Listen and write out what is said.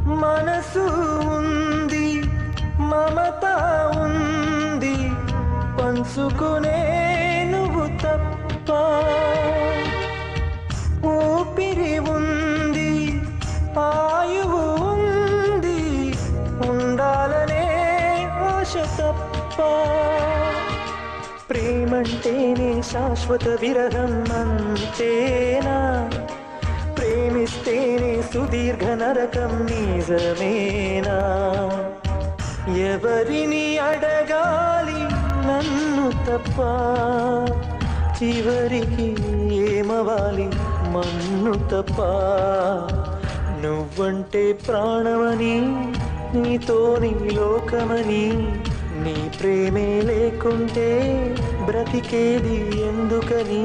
మనసు ఉంది, మమత ఉంది, పంచుకునే నువ్వు తప్ప. ఊపిరి ఉంది, ఆయువు ఉంది, ఉండాలనే ఆశ తప్ప. ప్రేమంటేనే శాశ్వత విరహం అంతేనా? ప్రేమిస్తేనే సుదీర్ఘ నరకం నిజమేనా? ఎవరిని అడగాలి నన్ను తప్ప? చివరికి ఏమవాలి మన్ను తప్ప. నువ్వంటే ప్రాణమని, నీతోని లోకమని, నీ ప్రేమే లేకుంటే బ్రతికేది ఎందుకని?